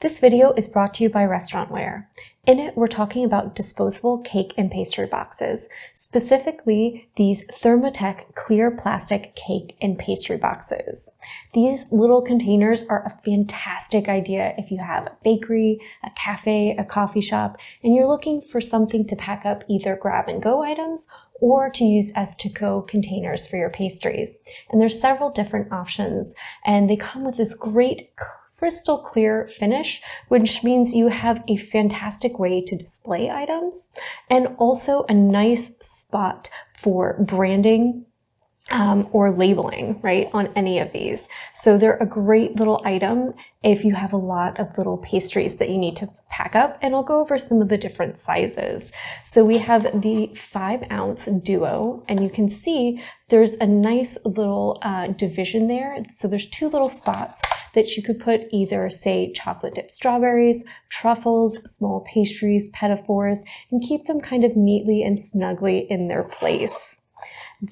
This video is brought to you by Restaurantware. In it, we're talking about disposable cake and pastry boxes, specifically these Thermo clear plastic cake and pastry boxes. These little containers are a fantastic idea if you have a bakery, a cafe, a coffee shop, and you're looking for something to pack up either grab-and-go items or to use as to-go containers for your pastries. And there's several different options, and they come with this great crystal clear finish, which means you have a fantastic way to display items and also a nice spot for branding or labeling, right, on any of these. So they're a great little item if you have a lot of little pastries that you need to pack up, and I'll go over some of the different sizes. So we have the 5-ounce duo, and you can see there's a nice little division there. So there's two little spots that you could put either, say, chocolate dipped strawberries, truffles, small pastries, pedophores, and keep them kind of neatly and snugly in their place.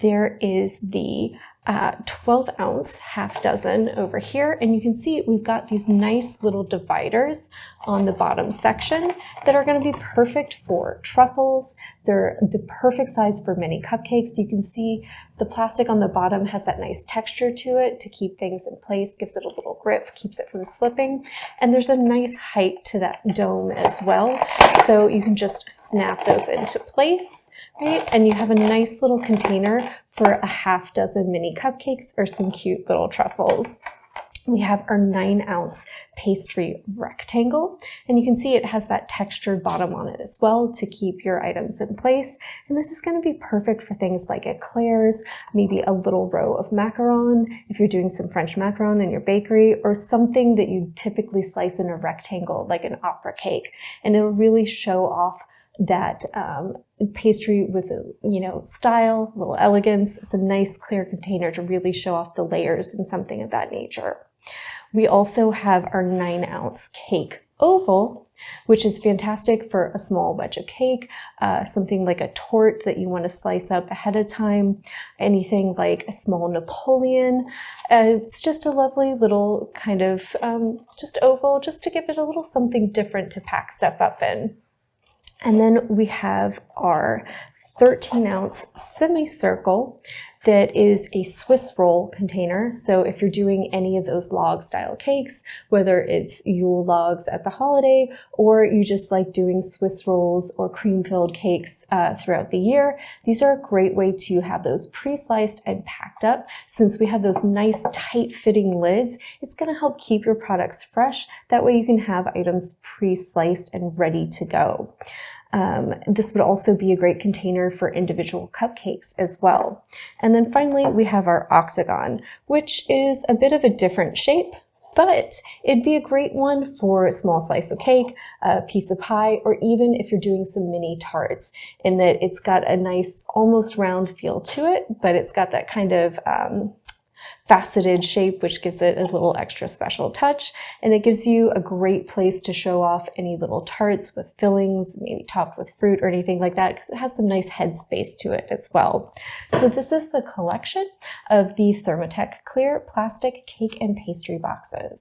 There is the 12-ounce half dozen over here, and you can see we've got these nice little dividers on the bottom section that are going to be perfect for truffles. They're the perfect size for mini cupcakes. You can see the plastic on the bottom has that nice texture to it to keep things in place, gives it a little grip, keeps it from slipping, and there's a nice height to that dome as well, so you can just snap those into place. Right? And you have a nice little container for a half dozen mini cupcakes or some cute little truffles. We have our 9-ounce pastry rectangle, and you can see it has that textured bottom on it as well to keep your items in place. And this is going to be perfect for things like eclairs, maybe a little row of macaron if you're doing some French macaron in your bakery, or something that you typically slice in a rectangle like an opera cake. And it'll really show off that pastry with style, a little elegance. It's a nice clear container to really show off the layers and something of that nature. We also have our 9-ounce cake oval, which is fantastic for a small wedge of cake, something like a tort that you want to slice up ahead of time, anything like a small Napoleon. It's just a lovely little kind of just oval, just to give it a little something different to pack stuff up in. And then we have our 13-ounce semicircle that is a Swiss roll container. So if you're doing any of those log style cakes, whether it's Yule logs at the holiday, or you just like doing Swiss rolls or cream-filled cakes throughout the year, these are a great way to have those pre-sliced and packed up. Since we have those nice tight-fitting lids, it's going to help keep your products fresh. That way you can have items pre-sliced and ready to go. This would also be a great container for individual cupcakes as well. And then finally, we have our octagon, which is a bit of a different shape, but it'd be a great one for a small slice of cake, a piece of pie, or even if you're doing some mini tarts, in that it's got a nice almost round feel to it, but it's got that kind of faceted shape, which gives it a little extra special touch, and it gives you a great place to show off any little tarts with fillings, maybe topped with fruit or anything like that, because it has some nice head space to it as well. So this is the collection of the Thermo clear plastic cake and pastry boxes.